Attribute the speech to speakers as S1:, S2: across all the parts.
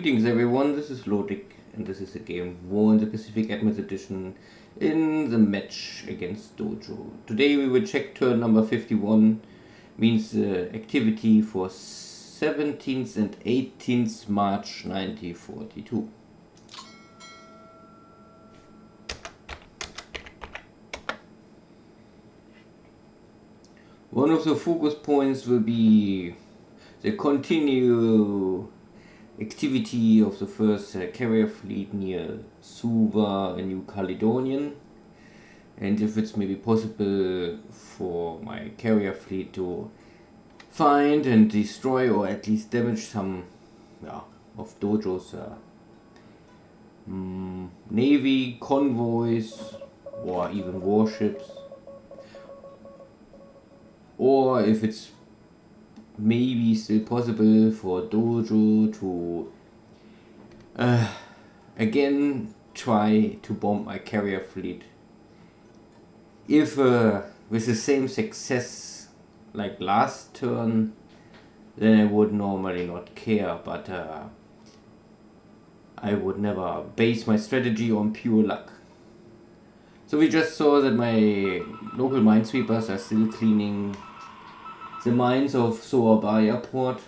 S1: Greetings everyone, this is Lodrik and this is the game War in the Pacific Admins Edition in the match against Dojo. Today we will check turn number 51, means activity for 17th and 18th March 1942. One of the focus points will be the continued activity of the first carrier fleet near Suva and New Caledonian, and if it's maybe possible for my carrier fleet to find and destroy or at least damage some of Dojo's navy, convoys, or even warships, or if it's maybe still possible for Dojo to again try to bomb my carrier fleet. If with the same success like last turn, then I would normally not care, but I would never base my strategy on pure luck. So we just saw that my local minesweepers are still cleaning the mines of Soabaya port.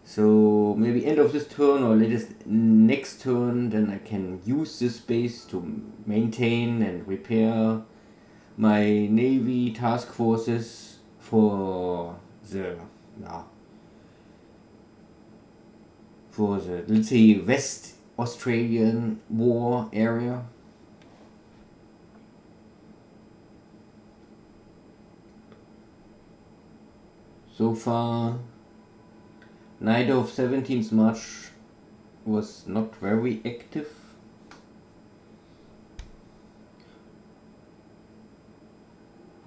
S1: So maybe end of this turn or latest next turn, then I can use this base to maintain and repair my navy task forces for the let's say West Australian war area. So far, night of 17th March was not very active.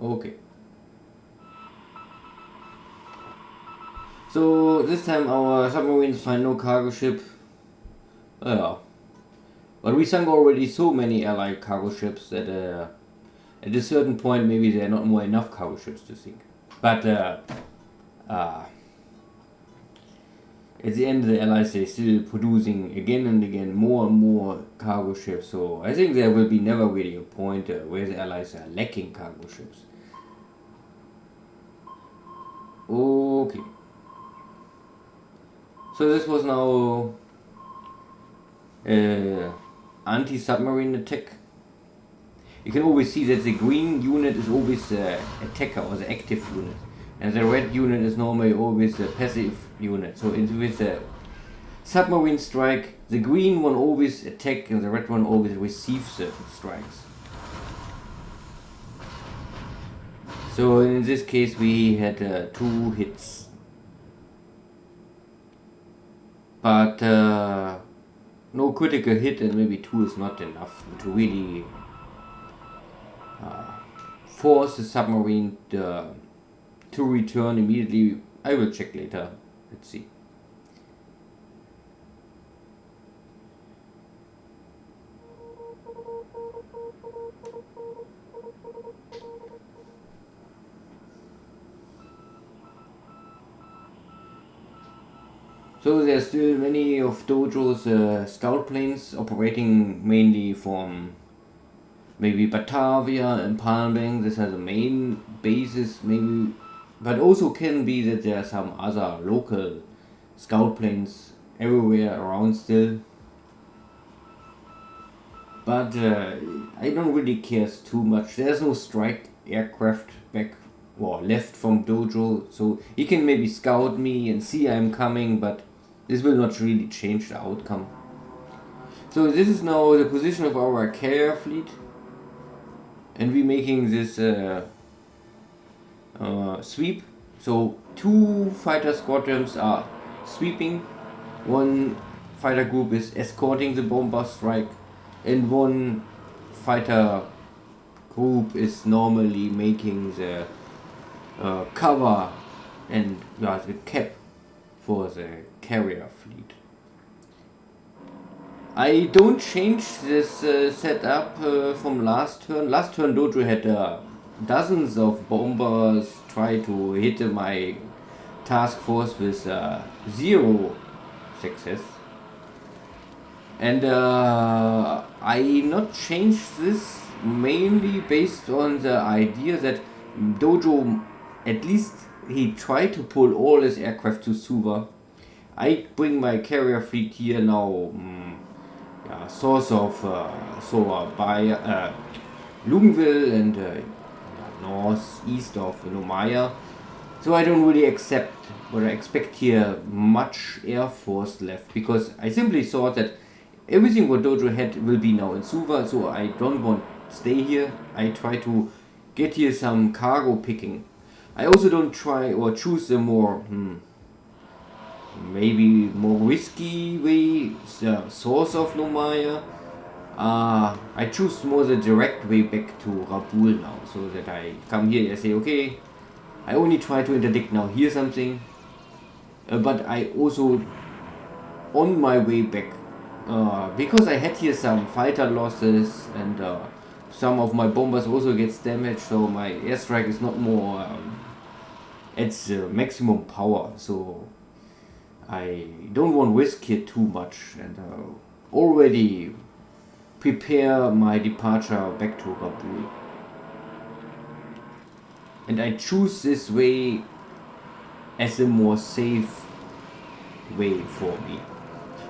S1: Okay. So this time our submarines find no cargo ship. But we sunk already so many allied cargo ships that at a certain point maybe there are not more enough cargo ships to sink. But at the end, the Allies are still producing again and again more and more cargo ships, so I think there will be never really a point where the Allies are lacking cargo ships. Okay. So this was now anti-submarine attack. You can always see that the green unit is always the attacker or the active unit, and the red unit is normally always a passive unit. So with a submarine strike, the green one always attack and the red one always receives the strikes. So in this case we had 2 hits. But no critical hit, and maybe 2 is not enough to really force the submarine to return immediately. I will check later. Let's see. So there are still many of Dojo's scout planes operating mainly from maybe Batavia and Palmbang. These are the main bases, maybe. But also can be that there are some other local scout planes everywhere around still. But I don't really care too much. There's no strike aircraft back or left from Dojo, so he can maybe scout me and see I'm coming, but this will not really change the outcome. So this is now the position of our carrier fleet, and we're making this sweep. So 2 fighter squadrons are sweeping, 1 fighter group is escorting the bomber strike, and 1 fighter group is normally making the cover and the cap for the carrier fleet. I don't change this setup from last turn. Last turn Dojo had dozens of bombers try to hit my task force with 0 success. And I not changed this mainly based on the idea that Dojo, at least he tried to pull all his aircraft to Suva. I bring my carrier fleet here now, source of by Lugenville and northeast of Nomaya. So I don't really accept or expect here much Air Force left, because I simply thought that everything what Dojo had will be now in Suva, so I don't want to stay here. I try to get here some cargo picking. I also don't try or choose the more maybe more risky way, the source of Nomaya. I choose more the direct way back to Rabul now, so that I come here and say, okay, I only try to interdict now here something, but I also, on my way back, because I had here some fighter losses and some of my bombers also gets damaged, so my airstrike is not more at maximum power, so I don't want to risk here too much, and already prepare my departure back to Rabul. And I choose this way as a more safe way for me.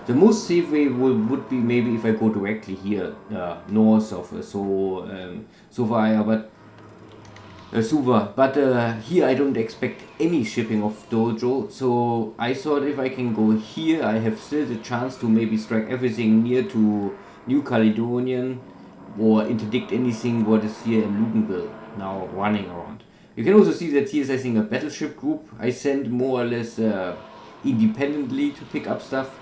S1: The most safe way would be maybe if I go directly here, north of Sovaya, but Suva. But here I don't expect any shipping of Dojo, so I thought if I can go here, I have still the chance to maybe strike everything near to New Caledonian or interdict anything what is here in Lugenville now running around. You can also see that here is, I think, a battleship group I sent more or less independently to pick up stuff,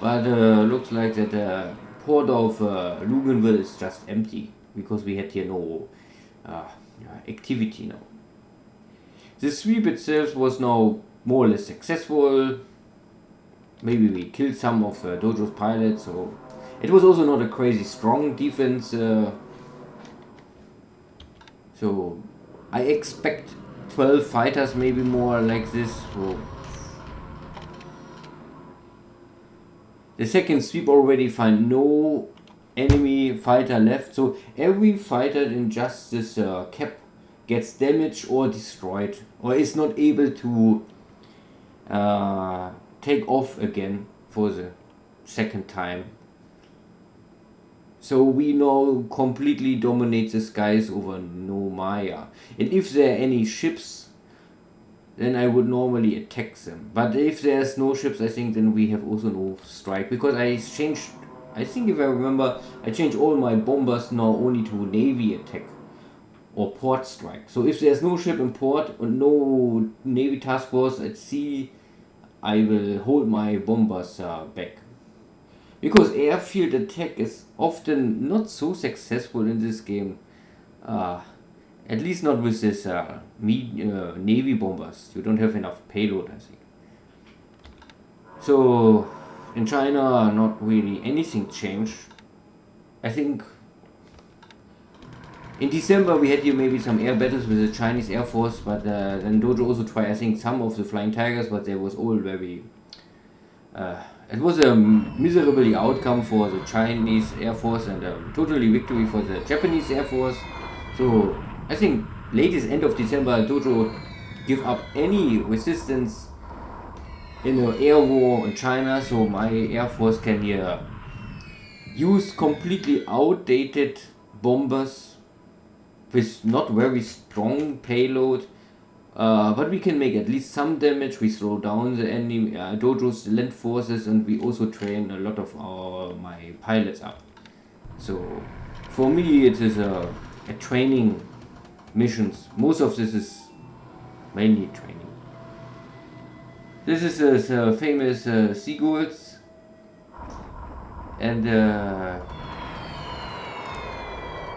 S1: but looks like that the port of Lugenville is just empty, because we had here no activity now. The sweep itself was now more or less successful. Maybe we killed some of Dojo's pilots, so it was also not a crazy strong defense. So I expect 12 fighters, maybe more like this. So the second sweep already find no enemy fighter left, so every fighter in just this cap gets damaged or destroyed, or is not able to take off again for the second time. So we now completely dominate the skies over Nomaya. And if there are any ships, then I would normally attack them. But if there's no ships, I think then we have also no strike. Because I changed, I think if I remember, I changed all my bombers now only to navy attack or port strike. So if there's no ship in port and no navy task force at sea, I will hold my bombers back. Because airfield attack is often not so successful in this game. At least not with this navy bombers. You don't have enough payload, I think. So in China, not really anything changed. I think in December we had here maybe some air battles with the Chinese Air Force, but then Dojo also tried, I think, some of the Flying Tigers, but they was all very... it was a miserable outcome for the Chinese Air Force and a totally victory for the Japanese Air Force. So I think latest end of December, Dojo give up any resistance in the air war in China, so my Air Force can here use completely outdated bombers with not very strong payload. But we can make at least some damage. We slow down the enemy, Dojo's land forces, and we also train a lot of my pilots up. So for me it is a training missions. Most of this is mainly training. This is the famous seagulls, and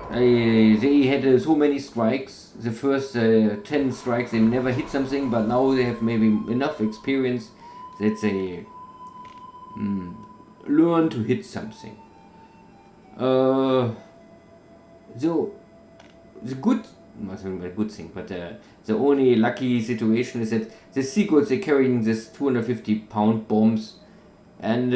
S1: they had so many strikes. The first 10 strikes they never hit something, but now they have maybe enough experience that they learn to hit something. So the good, not a good thing, but the only lucky situation is that the seagulls, they're carrying this 250-pound bombs, And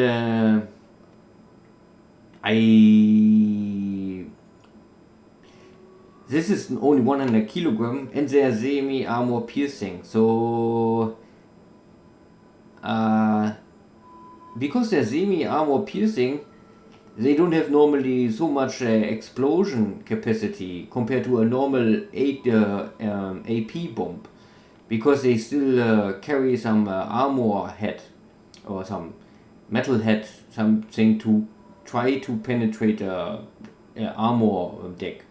S1: this is only 100 kilogram, and they are semi armor piercing. So because they're semi armor piercing, they don't have normally so much explosion capacity compared to a normal 8 AP bomb, because they still carry some armor head or some metal head, something to try to penetrate armor deck.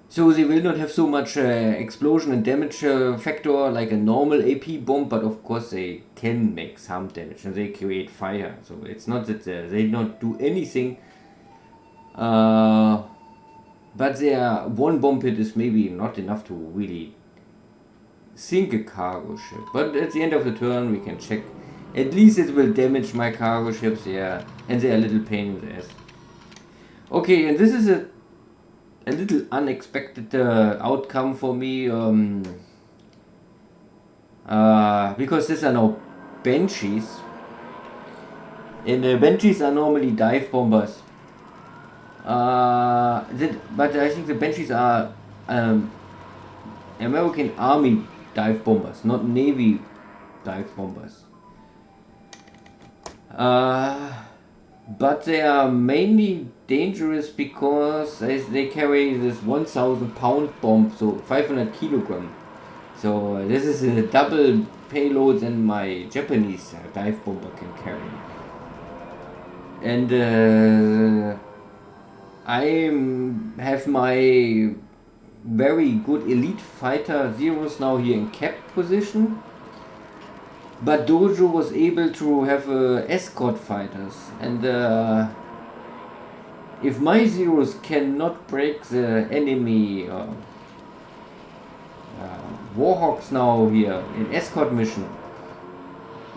S1: So they will not have so much explosion and damage factor like a normal AP bomb, but of course they can make some damage and they create fire. So it's not that they don't do anything, but their one bomb hit is maybe not enough to really sink a cargo ship. But at the end of the turn we can check. At least it will damage my cargo ships, yeah, and they are a little pain in the ass. Okay, and this is a little unexpected outcome for me, because these are now Banshees, and Banshees are normally dive bombers, but I think the Banshees are American Army dive bombers, not Navy dive bombers. But they are mainly dangerous because they carry this 1,000 pound bomb, so 500 kilogram. So this is a double payload than my Japanese dive bomber can carry. And I have my very good elite fighter Zeros now here in capped position. But Dojo was able to have escort fighters, and if my Zeros cannot break the enemy Warhawks now here in escort mission,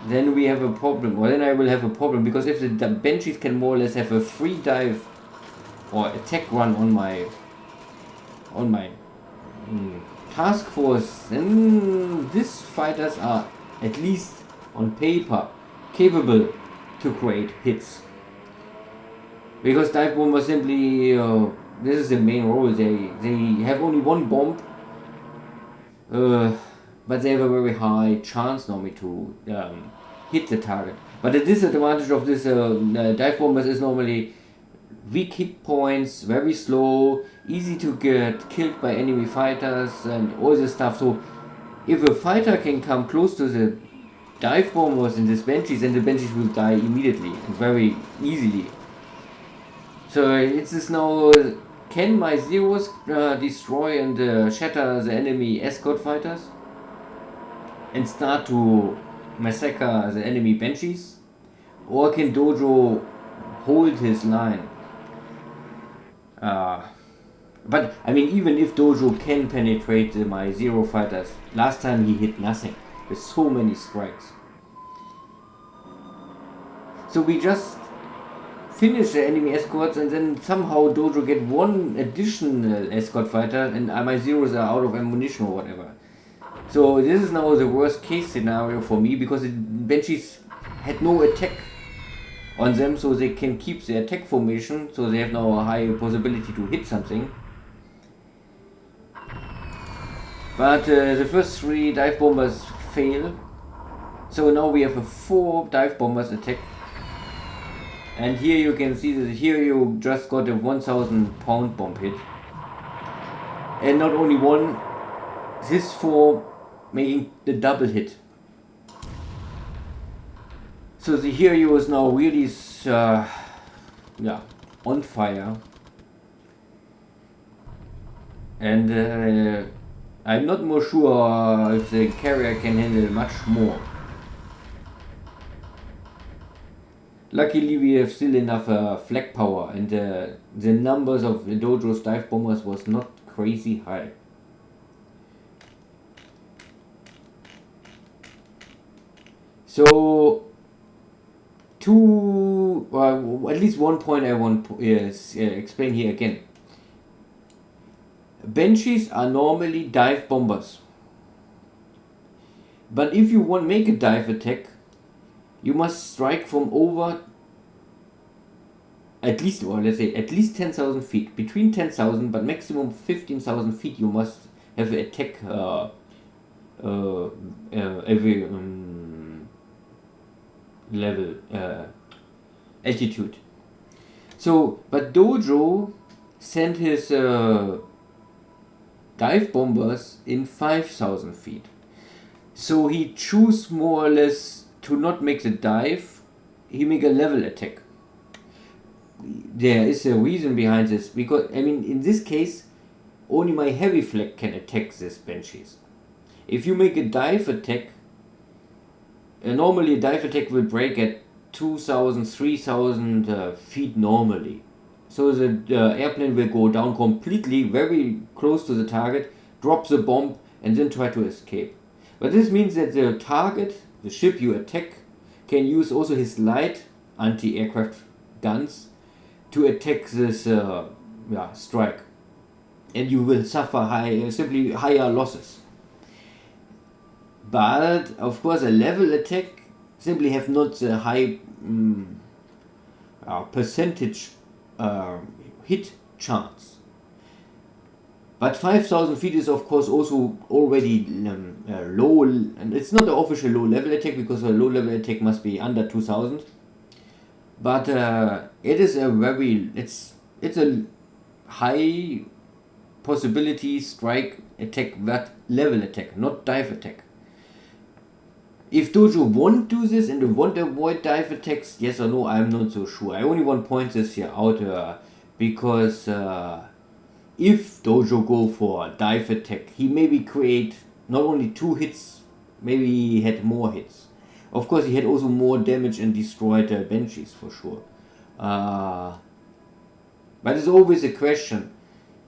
S1: then we have a problem, or then I will have a problem, because if the Banshees can more or less have a free dive or attack run on my task force, then these fighters are at least on paper capable to create hits, because dive bombers simply this is the main role. They have only one bomb, but they have a very high chance normally to hit the target. But the disadvantage of this dive bombers is normally weak hit points, very slow, easy to get killed by enemy fighters and all this stuff. So if a fighter can come close to the dive bombers in this Banshees, then the Banshees will die immediately and very easily. So it's this now, can my Zeros destroy and shatter the enemy escort fighters and start to massacre the enemy Banshees? Or can Dojo hold his line? But I mean, even if Dojo can penetrate my Zero fighters, last time he hit nothing with so many strikes. So we just finish the enemy escorts, and then somehow Dojo get one additional escort fighter, and my Zeros are out of ammunition or whatever. So this is now the worst case scenario for me, because the Banshees had no attack on them, so they can keep their attack formation, so they have now a high possibility to hit something. But the first 3 dive bombers fail, so now we have a 4 dive bombers attack. And here you can see that here you just got a 1,000 pound bomb hit, and not only one, this 4 making the double hit. So the hero is now really on fire, and I'm not more sure if the carrier can handle much more. Luckily we have still enough flag power, and the numbers of the Dojo's dive bombers was not crazy high. So at least one point I want to explain here again. Banshees are normally dive bombers, but if you want to make a dive attack, you must strike from over at least, or let's say at least 10,000 feet. Between 10,000 but maximum 15,000 feet you must have an attack every level altitude. So, but Dojo sent his dive bombers in 5,000 feet. So he chose more or less to not make the dive, he make a level attack. There is a reason behind this, because I mean in this case only my heavy flag can attack these Banshees. If you make a dive attack, normally a dive attack will break at 2,000, 3,000 feet normally. So the airplane will go down completely, very close to the target, drop the bomb and then try to escape. But this means that the target, the ship you attack, can use also his light anti-aircraft guns to attack this strike. And you will suffer simply higher losses. But of course a level attack simply have not the high percentage hit chance. But 5,000 feet is of course also already low, and it's not an official low level attack because a low level attack must be under 2,000. But it is a very, it's a high possibility strike attack, that level attack, not dive attack. If Dojo won't do this and won't avoid dive attacks, yes or no, I'm not so sure. I only want to point this here out because if Dojo go for a dive attack, he maybe create not only 2 hits, maybe he had more hits. Of course, he had also more damage and destroyed Banshees for sure. But it's always a question.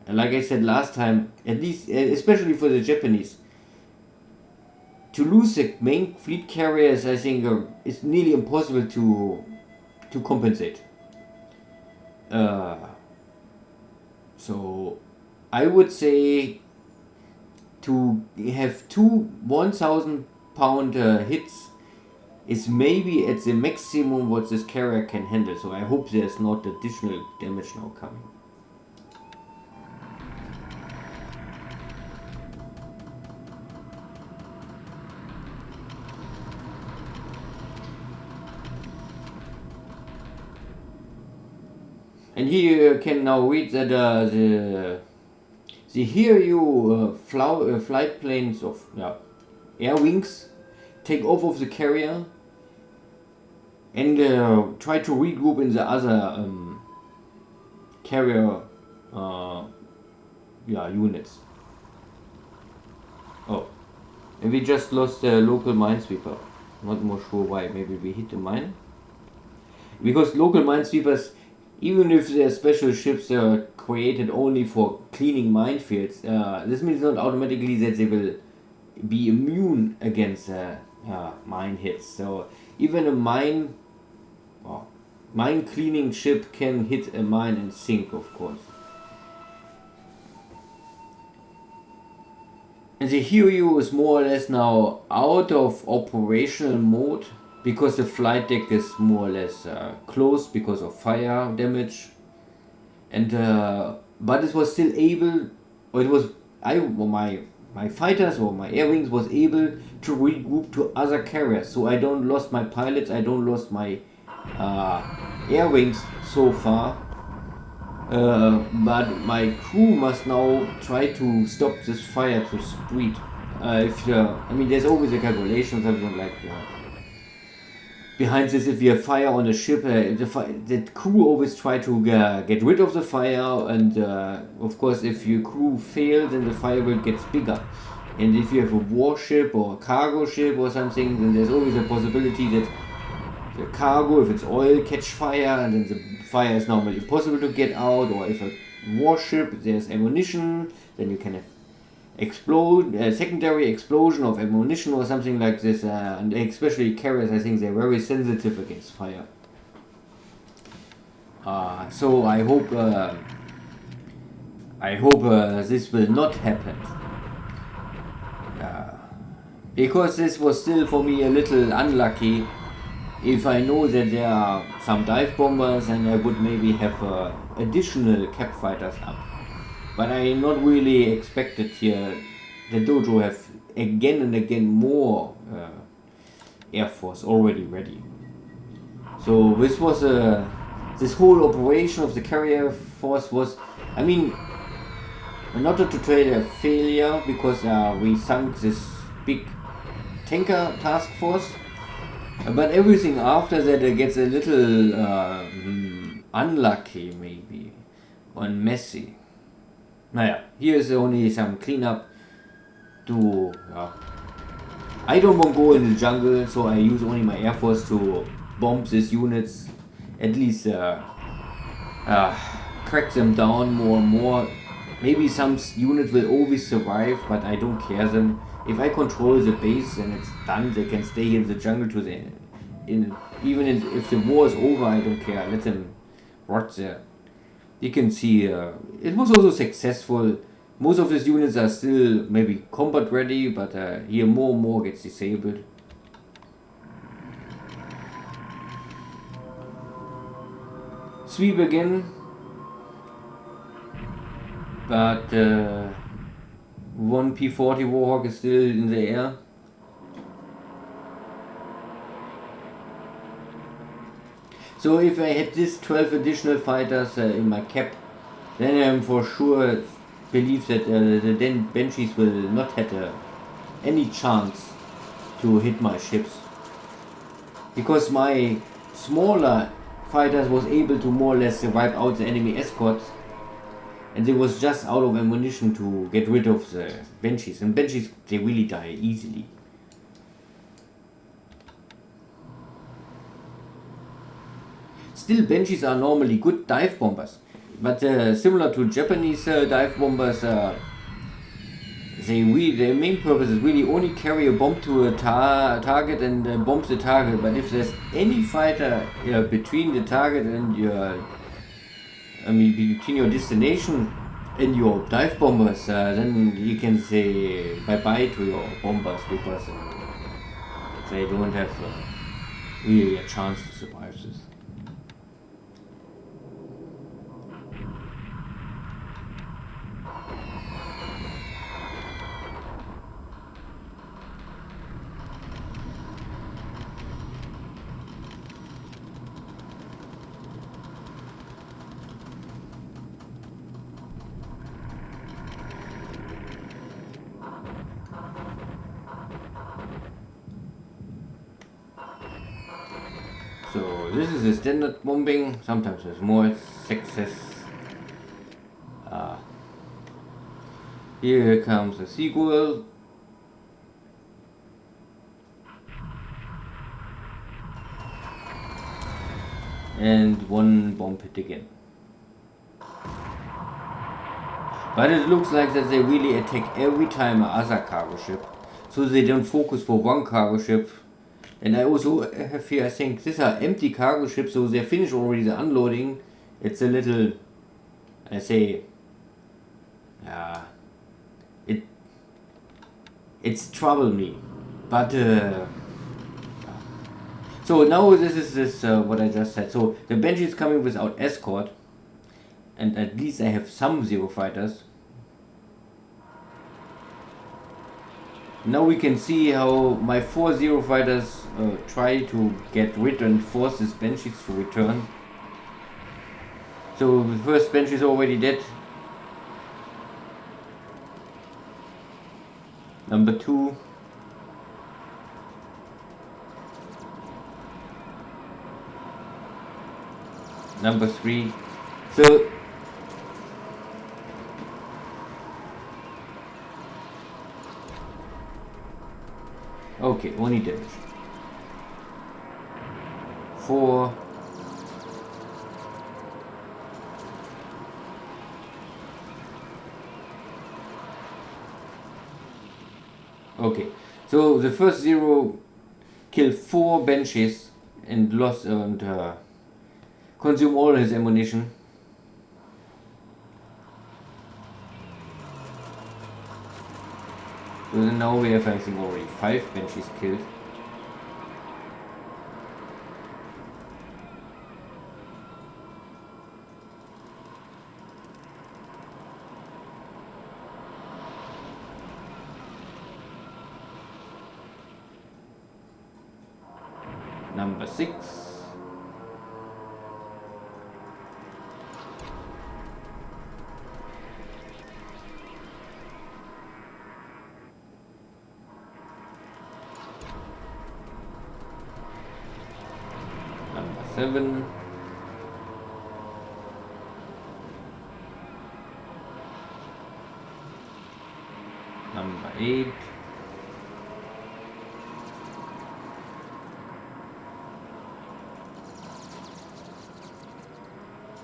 S1: Like I said last time, at least, especially for the Japanese, to lose the main fleet carriers, I think it's nearly impossible to compensate. So I would say to have 2 1,000-pound hits is maybe at the maximum what this carrier can handle. So I hope there's not additional damage now coming. And here you can now read that the Hiryu flight planes of air wings take off of the carrier and try to regroup in the other carrier units. Oh, and we just lost the local minesweeper. Not more sure why. Maybe we hit the mine. Because local minesweepers, even if they're special ships, they are created only for cleaning minefields. This means not automatically that they will be immune against mine hits. So even a mine cleaning ship can hit a mine and sink, of course. And the Hiryu is more or less now out of operational mode, because the flight deck is more or less closed because of fire damage, and but it was still able, or it was my fighters or my air wings was able to regroup to other carriers, so I don't lost my pilots, I don't lost my air wings so far, but my crew must now try to stop this fire to spread. I mean, there's always a calculation, something like. Behind this, if you have fire on a ship, the crew always try to get rid of the fire, and of course if your crew fails, then the fire will get bigger. And if you have a warship or a cargo ship or something, then there's always a possibility that the cargo, if it's oil, catch fire, and then the fire is normally impossible to get out. Or if a warship, there's ammunition, then you can have secondary explosion of ammunition or something like this, and especially carriers, I think they're very sensitive against fire. So I hope this will not happen, because this was still for me a little unlucky if I know that there are some dive bombers, and I would maybe have additional cap fighters up. But I not really expected here the Dojo have again and again more Air Force already ready. So this was this whole operation of the carrier force was, I mean, not a total failure, because we sunk this big tanker task force, but everything after that gets a little unlucky maybe, and messy. Naja, here is only some cleanup to... I don't want to go in the jungle, so I use only my air force to bomb these units, at least crack them down more and more. Maybe some units will always survive, but I don't care them. If I control the base and it's done, they can stay in the jungle to the end. Even if the war is over, I don't care. Let them rot there. You can see it was also successful. Most of these units are still maybe combat ready, but here more and more gets disabled. Sweep again, but one P-40 Warhawk is still in the air. So if I had this 12 additional fighters in my cap, then I'm for sure believe that the Banshees will not have any chance to hit my ships, because my smaller fighters was able to more or less wipe out the enemy escorts, and they was just out of ammunition to get rid of the Banshees, and Banshees, they really die easily. Still, Banshees are normally good dive bombers, but similar to Japanese dive bombers, their main purpose is really only carry a bomb to a target and bomb the target. But if there's any fighter between the target and between your destination and your dive bombers, then you can say bye-bye to your bombers, because they don't have really a chance to survive this. So this is a standard bombing, sometimes there's more success. Here comes a seagull. And one bomb hit again. But it looks like that they really attack every time another cargo ship, so they don't focus for one cargo ship. And I also have here, I think these are empty cargo ships, so they finished already the unloading. It's a little, I say, it's trouble me, but so now this is what I just said. So the Banshee is coming without escort, and at least I have some Zero fighters. Now we can see how my 4 Zero fighters try to get rid and force these Banshees to return. So the first Banshee is already dead. Number 2. Number 3. So okay, only damage. 4. Okay, so the first Zero killed 4 Banshees and lost and consumed all his ammunition. So then now we have, I think, already 5 Banshees killed. Number 6. Number 7. Number 8.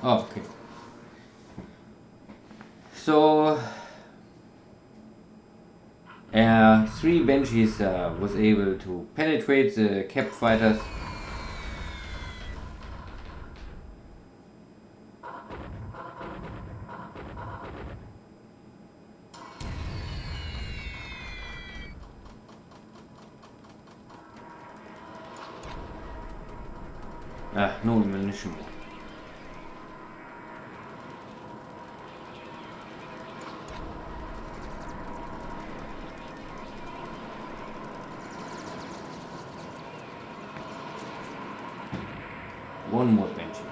S1: Okay. So 3 Banshees was able to penetrate the cap fighters. No ammunition. One more Banshee.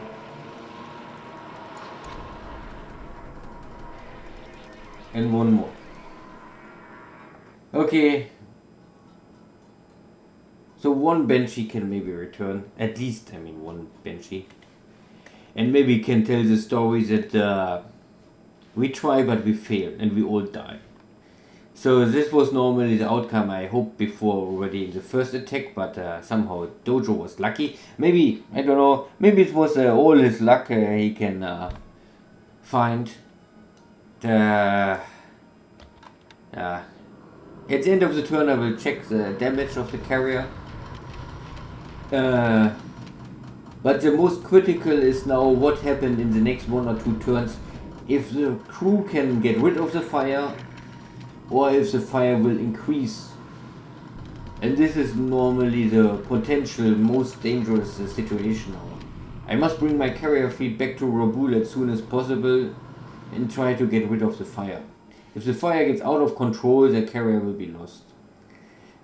S1: And one more. Okay. So one Banshee can maybe return. At least, one Banshee. And maybe can tell the story that we try but we fail and we all die. So this was normally the outcome I hoped before already in the first attack, but somehow Dojo was lucky. Maybe, I don't know, maybe it was all his luck he can find. At the end of the turn I will check the damage of the carrier. But the most critical is now what happened in the next 1 or 2 turns. If the crew can get rid of the fire, or if the fire will increase. And this is normally the potential most dangerous situation. I must bring my carrier fleet back to Rabul as soon as possible and try to get rid of the fire. If the fire gets out of control, the carrier will be lost.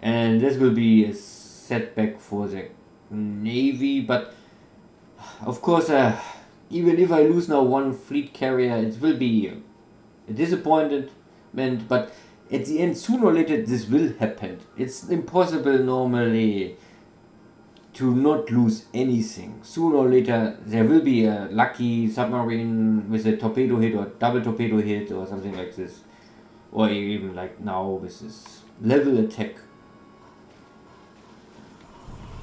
S1: And this will be a setback for the Navy, but of course, even if I lose now one fleet carrier, it will be a disappointment, but at the end, sooner or later, this will happen. It's impossible normally to not lose anything. Sooner or later, there will be a lucky submarine with a torpedo hit or double torpedo hit or something like this. Or even like now with this level attack.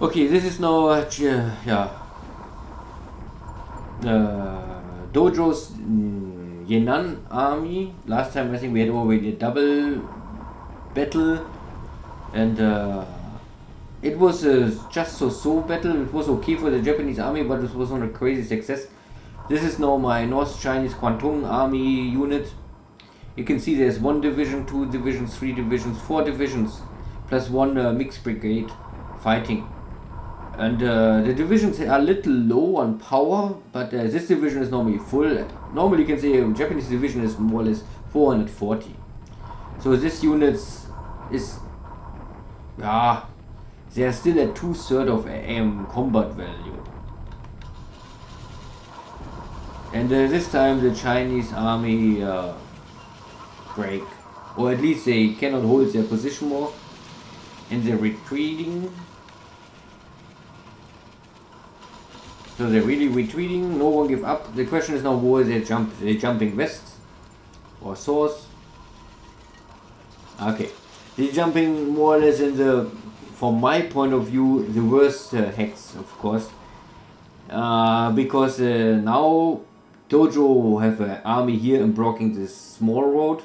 S1: Okay, this is now Dojo's Yenan army. Last time I think we had already a double battle, and it was just so battle. It was okay for the Japanese army, but it was not a crazy success. This is now my North Chinese Kwantung army unit. You can see there's 1 division, 2 divisions, 3 divisions, 4 divisions, plus 1 mixed brigade fighting. And the divisions are a little low on power, but this division is normally full. Normally you can say a Japanese division is more or less 440. So this unit is, they are still at 2/3 of AM combat value. And this time the Chinese army break, or at least they cannot hold their position more, and they're retreating. So they're really retreating, no one give up. The question is now where they jump. They're jumping west or south. Okay. They're jumping more or less in the, from my point of view, the worst hex, of course. Because now Dojo have an army here and blocking this small road.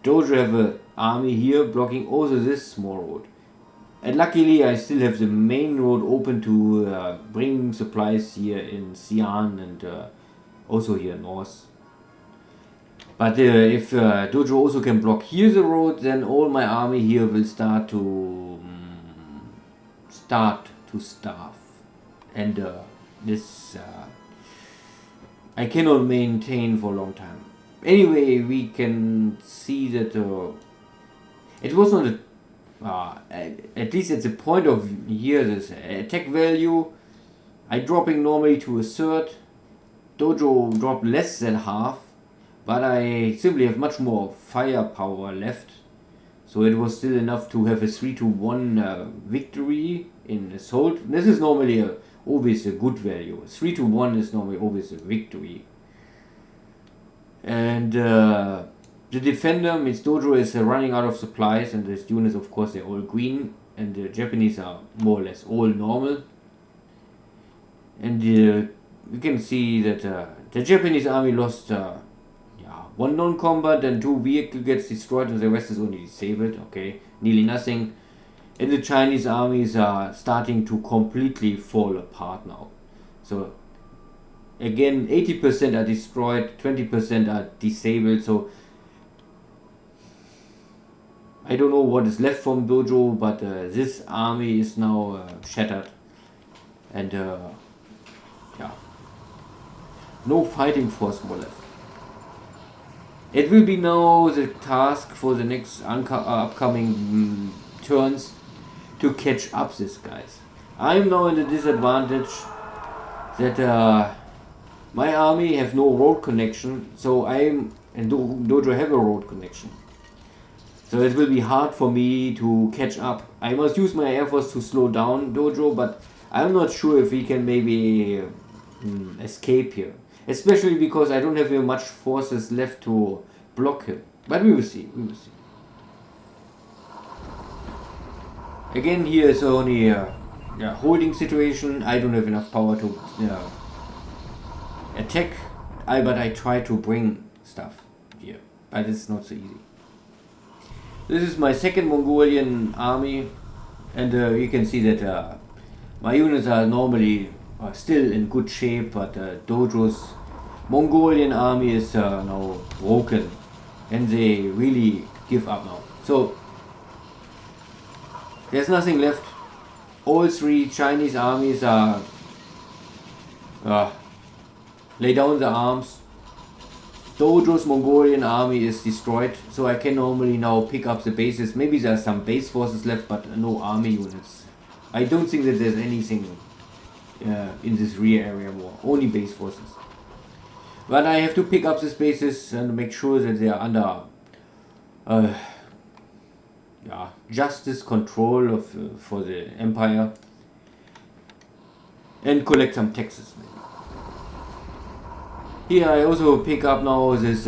S1: Dojo have an army here blocking also this small road. And luckily I still have the main road open to bring supplies here in Xi'an and also here north. But if Dojo also can block here the road, then all my army here will start to starve. And this I cannot maintain for a long time. Anyway, we can see that it was not a at least at the point of here, this attack value, I dropping normally to a third. Dojo dropped less than half, but I simply have much more firepower left. So it was still enough to have a 3-1 victory in assault. This is normally always a good value. 3-1 is normally always a victory. And the defender means Dojo is running out of supplies, and the units, of course, they're all green, and the Japanese are more or less all normal. And you can see that the Japanese army lost one non-combat and 2 vehicle gets destroyed, and the rest is only disabled. Okay, nearly nothing. And the Chinese armies are starting to completely fall apart now. So again, 80% are destroyed, 20% are disabled. So I don't know what is left from Dojo, but this army is now shattered, and no fighting force more left. It will be now the task for the next upcoming turns to catch up these guys. I'm now in the disadvantage that my army have no road connection, so and Dojo have a road connection. So it will be hard for me to catch up. I must use my air force to slow down Dojo, but I'm not sure if we can maybe escape here. Especially because I don't have much forces left to block him. But we will see. Again, here is only a holding situation. I don't have enough power to attack. But I try to bring stuff here. But it's not so easy. This is my second Mongolian army. And you can see that my units are normally still in good shape, but Dojo's Mongolian army is now broken, and they really give up now. So there's nothing left. All 3 Chinese armies are lay down the arms. Dojo's Mongolian army is destroyed, so I can normally now pick up the bases. Maybe there are some base forces left, but no army units. I don't think that there's anything in this rear area more, only base forces. But I have to pick up these bases and make sure that they are under justice control for the empire, and collect some taxes maybe. Here I also pick up now this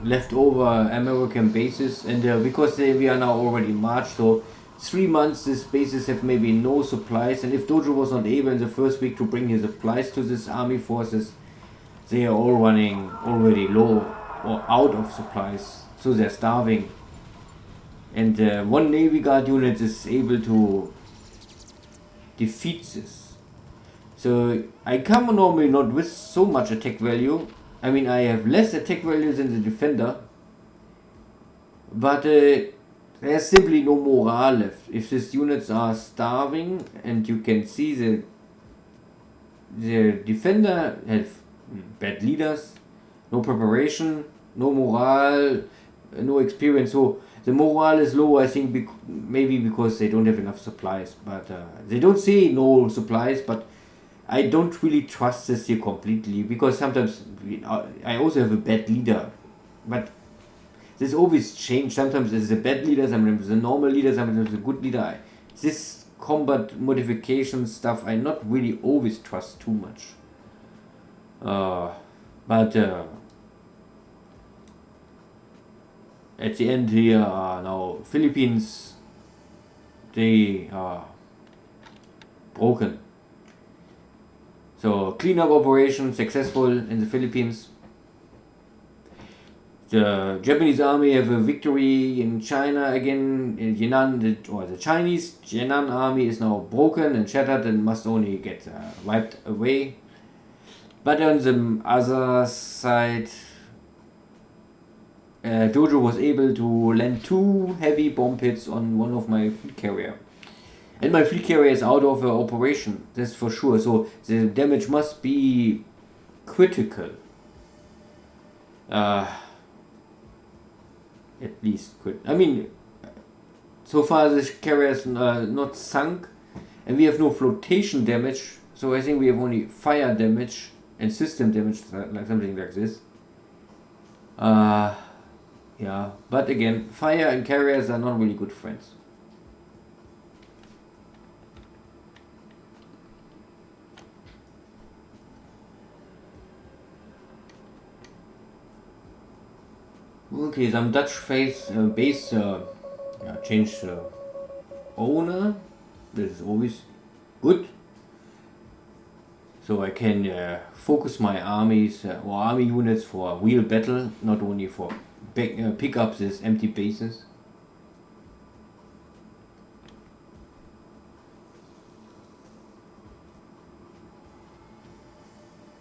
S1: leftover American bases, and because we are now already in March, so 3 months these bases have maybe no supplies, and if Dojo was not able in the first week to bring his supplies to these army forces, they are all running already low or out of supplies, so they're starving. And one Navy Guard unit is able to defeat this. So I come normally not with so much attack value. I mean, I have less attack value than the defender, but there's simply no morale left. If these units are starving, and you can see the defender have bad leaders, no preparation, no morale, no experience. So the morale is low, I think, maybe because they don't have enough supplies. But they don't say no supplies, but I don't really trust this here completely, because sometimes I also have a bad leader. But this always change. Sometimes there's a bad leader, sometimes a normal leader, sometimes a good leader. This combat modification stuff I not really always trust too much. But at the end here are now Philippines. They are broken. So cleanup operation successful in the Philippines. The Japanese army have a victory in China again. In Yan'an, the Chinese Yan'an army is now broken and shattered and must only get wiped away. But on the other side, Dojo was able to land 2 heavy bomb hits on one of my fleet carrier. And my fleet carrier is out of operation, that's for sure. So the damage must be critical. At least I mean, So far the carrier is not sunk, and we have no flotation damage, so I think we have only fire damage and system damage, like something like this. Yeah, but again, fire and carriers are not really good friends. Okay, some Dutch base changed owner. This is always good. So I can focus my armies or army units for real battle, not only for pick up these empty bases.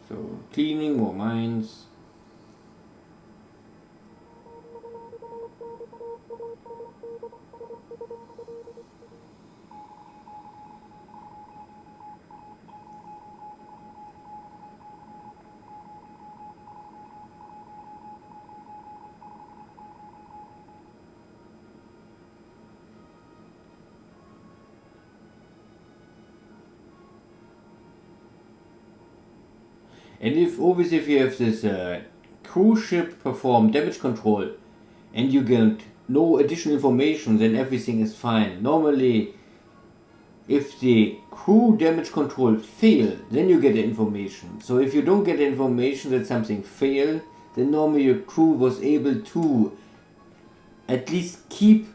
S1: So cleaning more mines. And if you have this cruise ship perform damage control and you get no additional information, then everything is fine. Normally, if the crew damage control fail, then you get the information. So if you don't get the information that something failed, then normally your crew was able to at least keep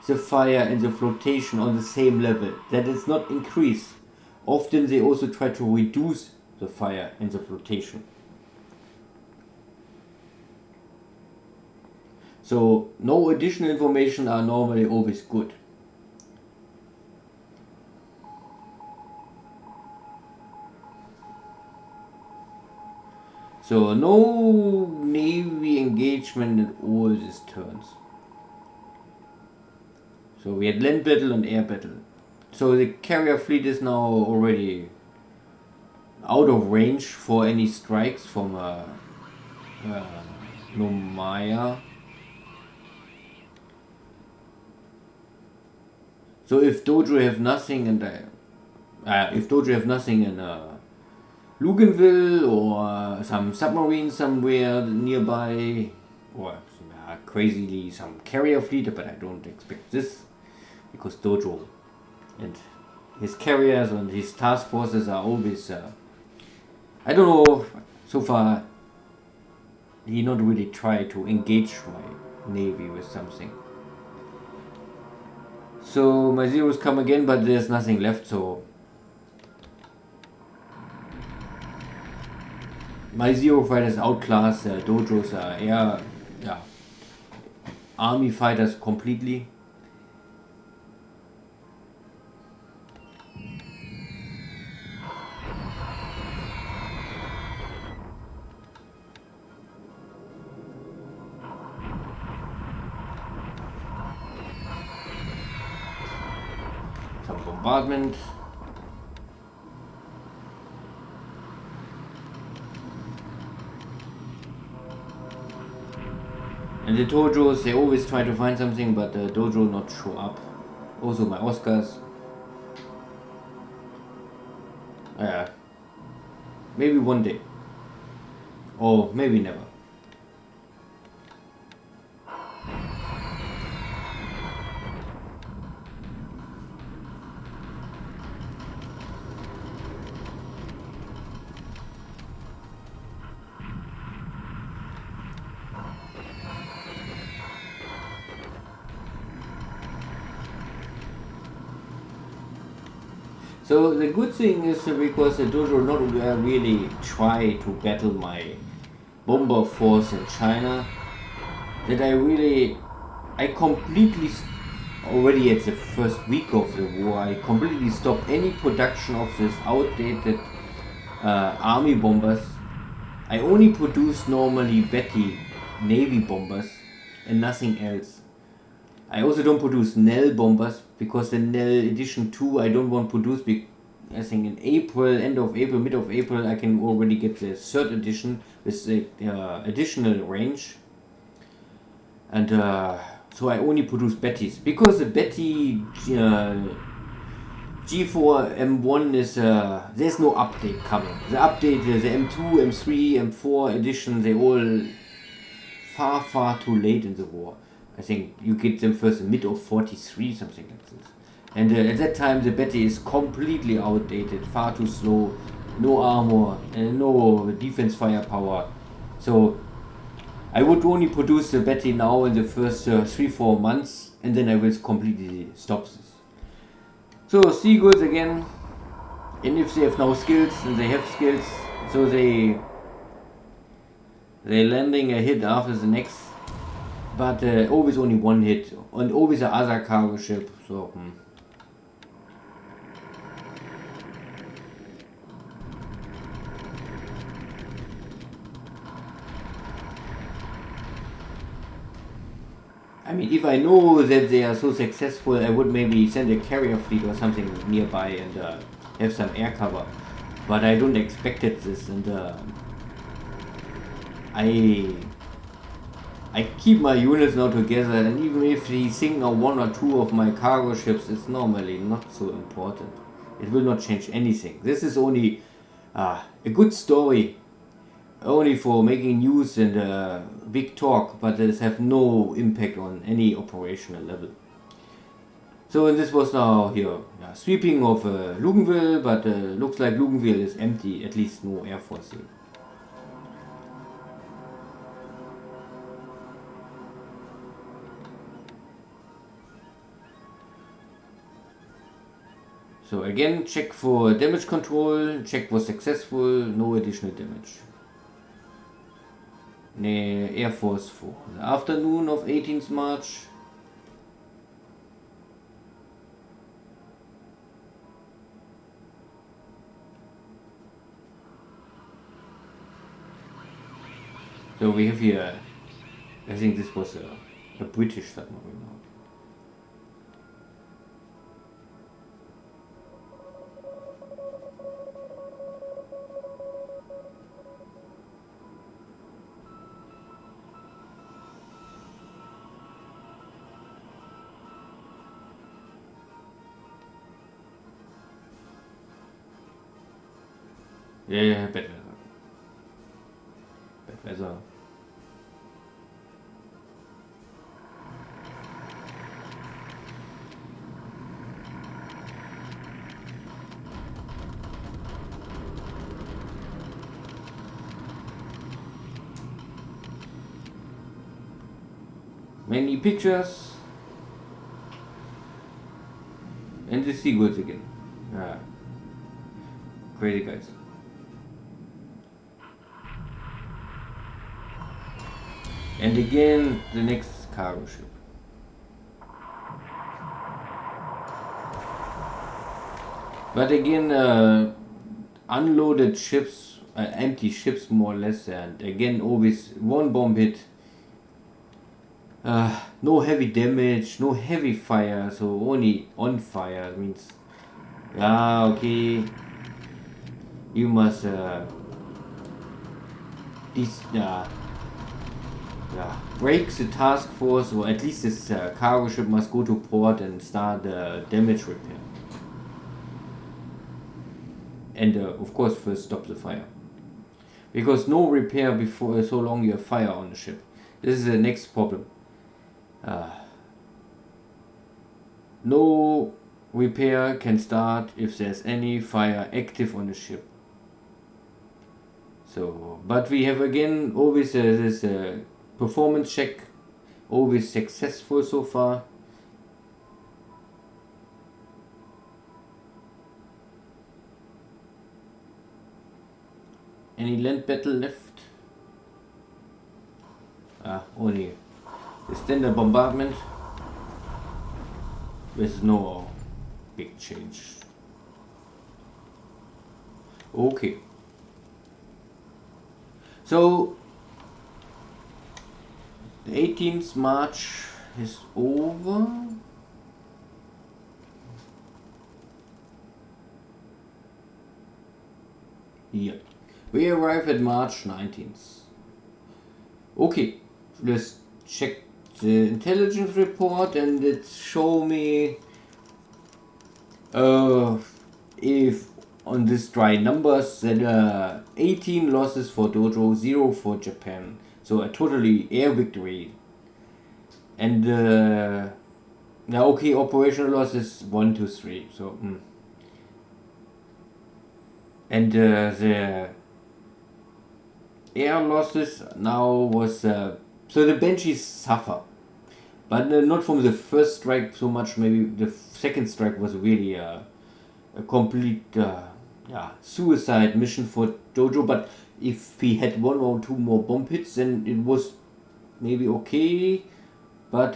S1: the fire and the flotation on the same level, that it's not increased. Often they also try to reduce the fire and the flotation. So no additional information are normally always good. So no navy engagement in all these turns. So we had land battle and air battle. So the carrier fleet is now already out of range for any strikes from Nomaya. So if Dojo have nothing and Luganville or some submarine somewhere nearby, or crazily some carrier fleet, but I don't expect this because Dojo and his carriers and his task forces are always I don't know, so far he not really tried to engage my navy with something. So my zeros come again, but there's nothing left, so my zero fighters outclass Dojo's army fighters completely. Some bombardment. And the Dojos, they always try to find something, but the Dojo not show up. Also my Oscars. Maybe one day. Or maybe never. So the good thing is because the Dojo not really try to battle my bomber force in China, that I completely, already at the first week of the war, I completely stopped any production of this outdated army bombers. I only produce normally Betty Navy bombers and nothing else. I also don't produce Nell bombers because the Nell edition 2 I don't want to produce. I think in April, end of April, mid of April, I can already get the third edition with the additional range. And So I only produce Bettys because the Betty G4 M1 is there's no update coming. The update, the M2, M3, M4 edition, they all far too late in the war. I think you get them first in mid of 43, something like this. And at that time the Betty is completely outdated, far too slow, no armor, and no defense firepower. So I would only produce the Betty now in the first 3-4 months, and then I will completely stop this. So seagulls again, and if they have no skills, and they have skills, so they're landing a hit after the next, but always only one hit, and always the other cargo ship. So I mean, if I know that they are so successful, I would maybe send a carrier fleet or something nearby and have some air cover. But I don't expect this, and I keep my units now together, and even if they sink now 1 or 2 of my cargo ships, it's normally not so important. It will not change anything. This is only a good story, only for making news and big talk, but this have no impact on any operational level. So this was now here sweeping of Luganville, but looks like Luganville is empty, at least no Air Force here. So again, check for damage control, check was successful, no additional damage. Air Force for the afternoon of 18th March. So we have here, I think this was a British submarine now. Yeah, bad weather. Bad weather. Many pictures. And the seagulls again. Crazy guys. And again, the next cargo ship. But again, unloaded ships, empty ships more or less, and again always one bomb hit. No heavy damage, no heavy fire, so only on fire. Means, okay, you must break the task force, or at least this cargo ship must go to port and start damage repair. And of course first stop the fire. Because no repair before so long you have fire on the ship. This is the next problem. No repair can start if there's any fire active on the ship. So, but we have again always this performance check, always successful so far. Any land battle left? Only the standard bombardment with no big change. Okay. So the 18th March is over. Yeah. We arrive at March 19th. Okay, let's check the intelligence report, and it show me if on this dry numbers that 18 losses for Dojo, 0 for Japan. So a totally air victory. And now okay, operational losses 1 to 3. So and the air losses now was so the Banshees suffer, but not from the first strike so much. Maybe the second strike was really a complete suicide mission for Dojo. But if he had 1 or 2 more bomb hits, then it was maybe okay. But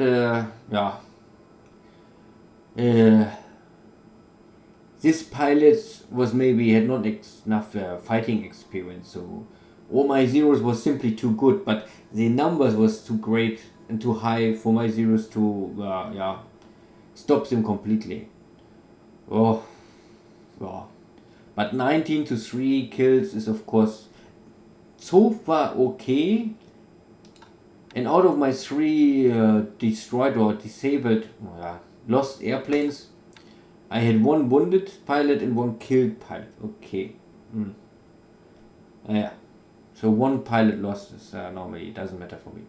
S1: this pilot was maybe had not enough fighting experience, so all my zeros was simply too good, but the numbers was too great and too high for my zeros to stop them completely. But 19 to 3 kills is of course so far okay. And out of my 3 destroyed or disabled lost airplanes, I had 1 wounded pilot and 1 killed pilot. Okay. So 1 pilot lost is normally, it doesn't matter for me.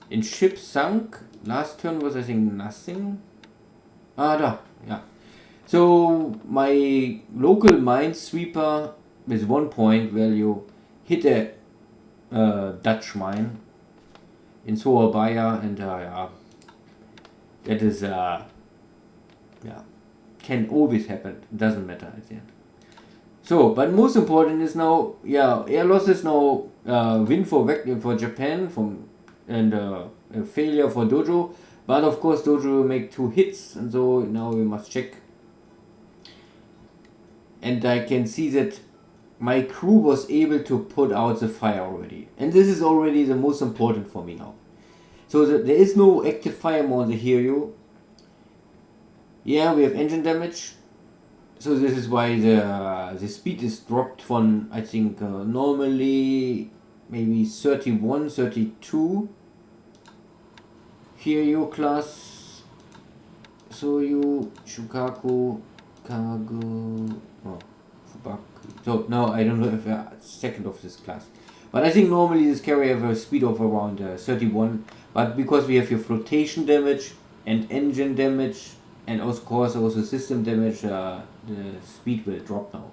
S1: In ship sunk, last turn was I think nothing. So my local minesweeper with 1 point value hit a Dutch mine in Surabaya, and that is can always happen. It doesn't matter at the end. So, but most important is now, air losses now win for Japan and a failure for Dojo. But of course, Dojo will make 2 hits, and so now we must check. And I can see that my crew was able to put out the fire already, and this is already the most important for me now. So there is no active fire more on the Hiryu. Yeah, we have engine damage. So this is why the speed is dropped from, I think, normally maybe 31, 32. Hiryu class. Soyu, Shukaku, Kago, Fubaku. So now I don't know if second of this class. But I think normally this carrier have a speed of around 31. But because we have your flotation damage and engine damage, and of course also system damage, the speed will drop now.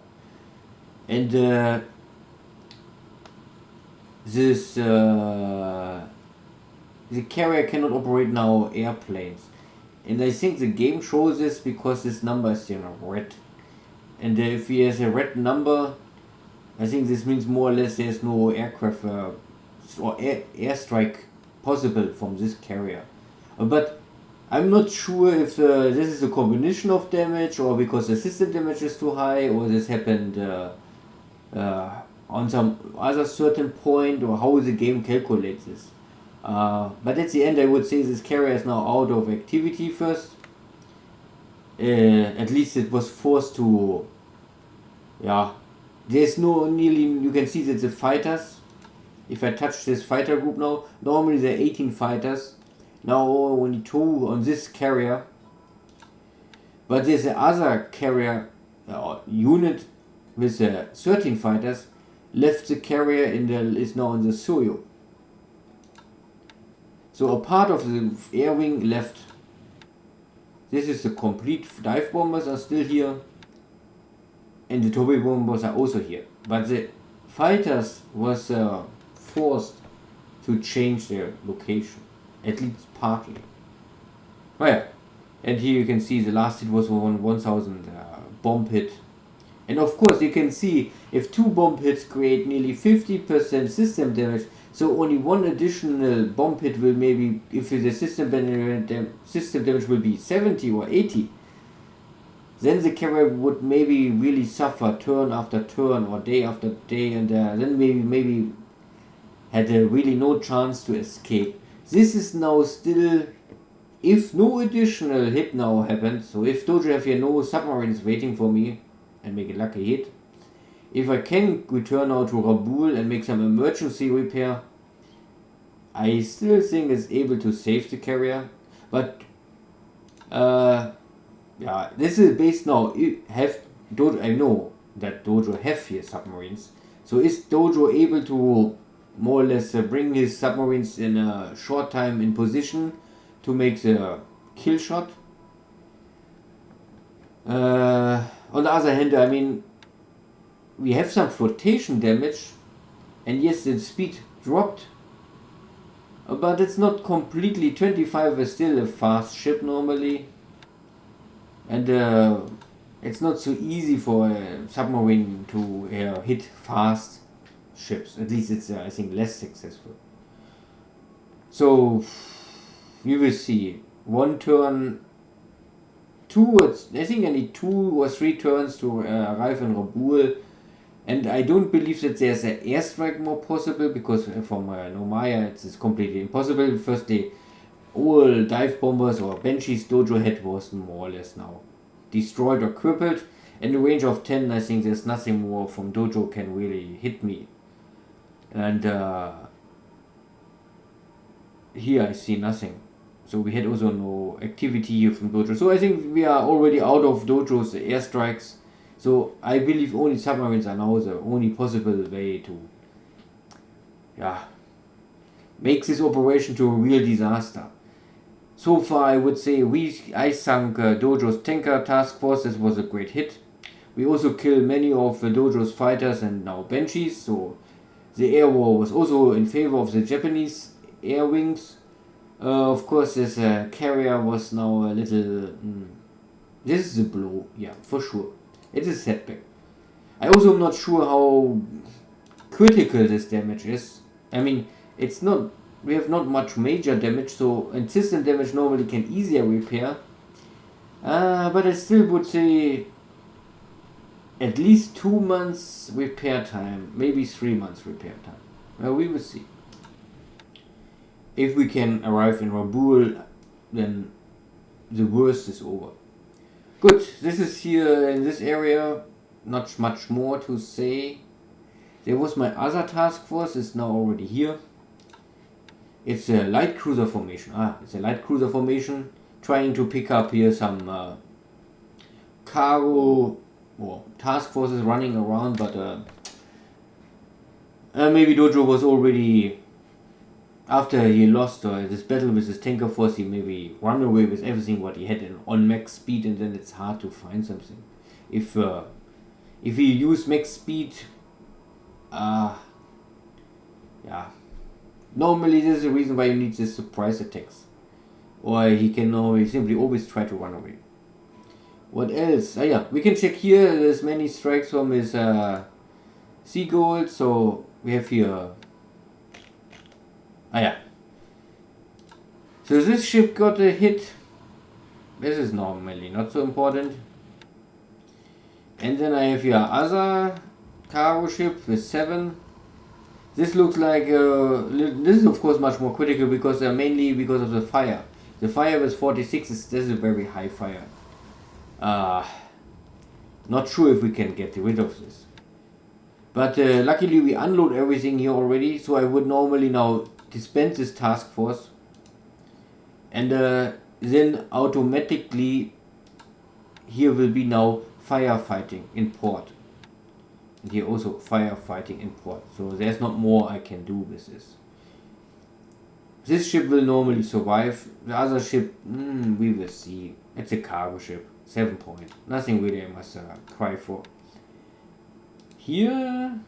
S1: And the carrier cannot operate now airplanes. And I think the game shows this because this number is red. And if he has a red number, I think this means more or less there's no aircraft or airstrike possible from this carrier. But I'm not sure if this is a combination of damage, or because the system damage is too high, or this happened on some other certain point, or how the game calculates this. But at the end I would say this carrier is now out of activity first. At least it was forced to... There's no nearly... You can see that the fighters... If I touch this fighter group now, normally there are 18 fighters. Now only 2 on this carrier. But there's the other carrier unit with 13 fighters left the carrier is now on the Soyo. So a part of the air wing left. This is the complete dive bombers are still here. And the torpedo bombers are also here. But the fighters was forced to change their location. At least partly. And here you can see the last hit was 1000 bomb hit. And of course you can see if 2 bomb hits create nearly 50% system damage, so only 1 additional bomb hit will maybe, if the system damage will be 70 or 80, then the carrier would maybe really suffer turn after turn or day after day, and then maybe had really no chance to escape. This is now still, if no additional hit now happens, so if Dojo have here no submarines waiting for me and make a lucky hit, if I can return now to Rabul and make some emergency repair, I still think it's able to save the carrier, but yeah, this is based now. I know that Dojo have here submarines, so is Dojo able to more or less bring his submarines in a short time in position to make the kill shot? On the other hand, I mean, we have some flotation damage, and yes, the speed dropped, but it's not completely. 25 is still a fast ship normally, and it's not so easy for a submarine to hit fast ships. At least it's I think less successful. So we will see. One turn, I think I need 2 or 3 turns to arrive in Rabaul. And I don't believe that there's an airstrike more possible, because from Nomaya it's completely impossible. Firstly, all dive bombers or Banshees Dojo had was more or less now destroyed or crippled. In the range of 10, I think there's nothing more from Dojo can really hit me. And here I see nothing. So we had also no activity here from Dojo. So I think we are already out of Dojo's airstrikes. So I believe only submarines are now the only possible way to make this operation to a real disaster. So far I would say I sunk Dojo's tanker task force. This was a great hit. We also killed many of Dojo's fighters and now Banshees, so the air war was also in favor of the Japanese air wings. Of course this carrier was now a little... this is a blow, yeah, for sure. It is a setback. I also am not sure how critical this damage is. I mean, it's not... we have not much major damage, so and system damage normally can easier repair. But I still would say at least 2 months repair time, maybe 3 months repair time. Well, we will see. If we can arrive in Rabaul, then the worst is over. Good, this is here in this area, not much more to say. There was my other task force, it's now already here. It's a light cruiser formation. It's a light cruiser formation, trying to pick up here some cargo or task forces running around, but maybe Dojo was already, after he lost this battle with his tanker force, he maybe run away with everything what he had on max speed, and then it's hard to find something. If he use max speed, normally this is the reason why you need this surprise attacks, or he can simply always try to run away. What else? We can check here. There's many strikes from his Seagull. So we have here. So this ship got a hit. This is normally not so important. And then I have here other cargo ship with 7. This looks like this is of course much more critical, because mainly because of the fire. The fire with 46 this is a very high fire. Not sure if we can get rid of this. But luckily we unload everything here already, so I would normally now disband this task force. And then automatically here will be now firefighting in port. And here also firefighting in port. So there's not more I can do with this. This ship will normally survive. The other ship, we will see. It's a cargo ship. 7 point. Nothing really I must cry for. Here,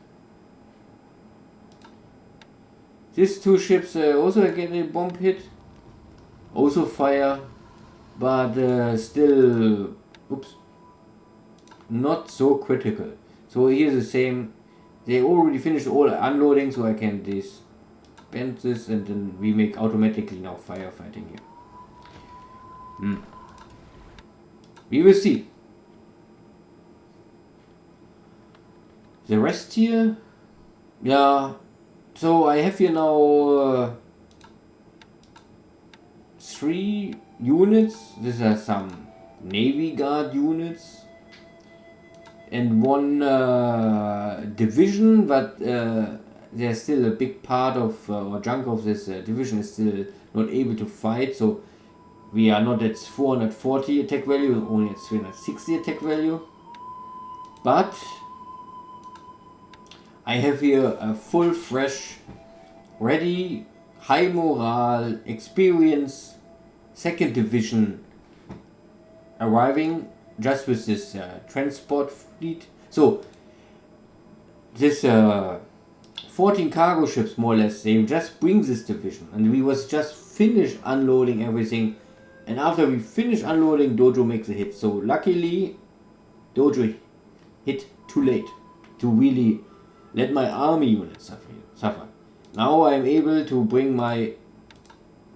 S1: these 2 ships also get a bomb hit. Also fire, but still, not so critical. So here's the same. They already finished all unloading, so I can disband this, and then we make automatically now firefighting here. We will see. The rest here, so I have here now 3 units. These are some Navy Guard units and 1 division, but there's still a big part of or chunk of this division is still not able to fight, so we are not at 440 attack value, only at 360 attack value. But I have here a full, fresh, ready, high morale, experience, second division arriving just with this transport fleet. So this 14 cargo ships, more or less, they just bring this division, and we was just finished unloading everything, and after we finish unloading, Dojo makes a hit. So luckily Dojo hit too late to really let my army units suffer. Now I'm able to bring my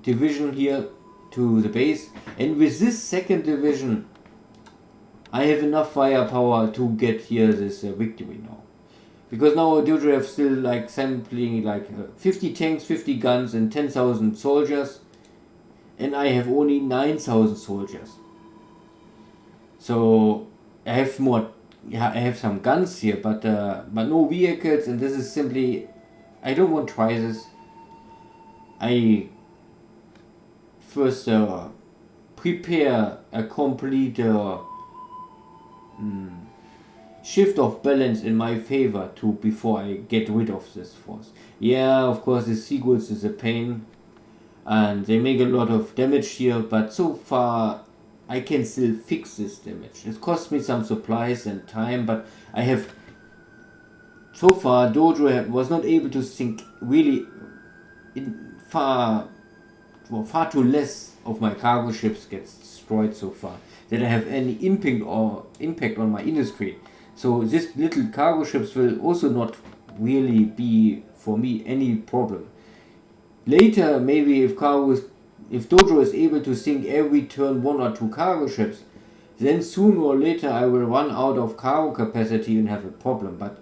S1: division here to the base, and with this second division I have enough firepower to get here this victory now. Because now Dojo have still like sampling like 50 tanks, 50 guns and 10,000 soldiers, and I have only 9,000 soldiers. So I have more. Yeah, I have some guns here, but no vehicles, and this is simply, I don't want to try this. I first prepare a complete shift of balance in my favor before I get rid of this force. Yeah, of course the seagulls is a pain, and they make a lot of damage here, but so far I can still fix this damage. It cost me some supplies and time, but I have, so far Dojo was not able to sink really in far too less of my cargo ships gets destroyed so far that I have any impact on my industry. So this little cargo ships will also not really be for me any problem. Later, maybe if Dojo is able to sink every turn 1 or 2 cargo ships, then sooner or later I will run out of cargo capacity and have a problem. But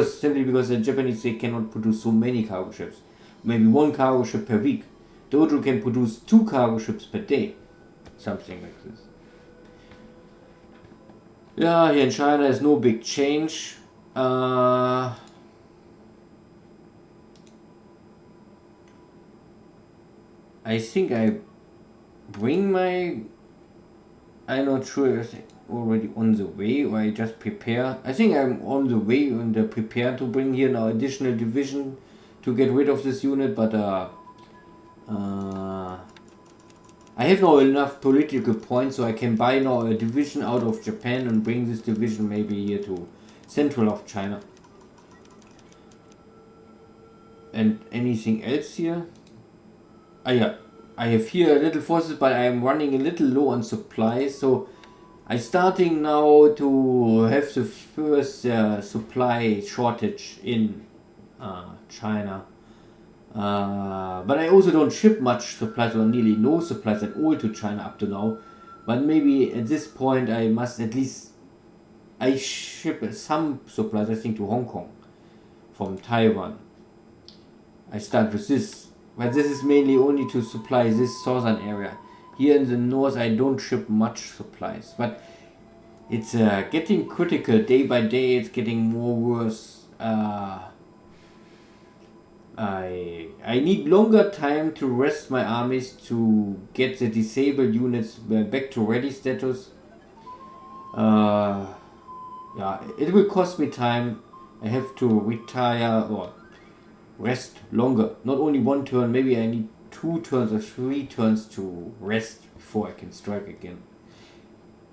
S1: simply because the Japanese, they cannot produce so many cargo ships, maybe 1 cargo ship per week. Dojo can produce 2 cargo ships per day, something like this. Yeah, here in China is no big change. I think I bring my, I'm not sure if it's already on the way or I just prepare. I think I'm on the way and prepare to bring here now additional division to get rid of this unit, but I have now enough political points so I can buy now a division out of Japan and bring this division maybe here to central of China. And anything else here? Yeah, I have here a little forces, but I am running a little low on supplies, so I'm starting now to have the first supply shortage in China. But I also don't ship much supplies, or nearly no supplies at all, to China up to now. But maybe at this point I must at least, I ship some supplies, I think, to Hong Kong from Taiwan. I start with this, but this is mainly only to supply this southern area. Here in the north I don't ship much supplies, but it's getting critical day by day. It's getting more worse. I need longer time to rest my armies to get the disabled units back to ready status. Yeah, it will cost me time. I have to retire or rest longer. Not only 1 turn, maybe I need 2 turns or 3 turns to rest before I can strike again.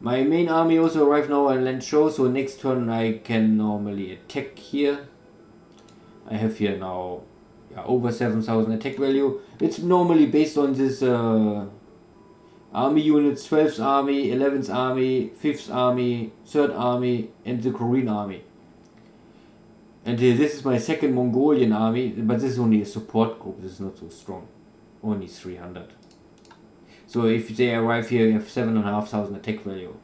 S1: My main army also arrived now in Lanzhou, so next turn I can normally attack here. I have here now over 7,000 attack value. It's normally based on this army units: 12th army, 11th army, 5th army, 3rd army and the Korean army. And this is my second Mongolian army, but this is only a support group. This is not so strong, only 300. So if they arrive here, you have 7,500 attack value.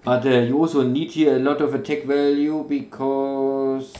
S1: But you also need here a lot of attack value, because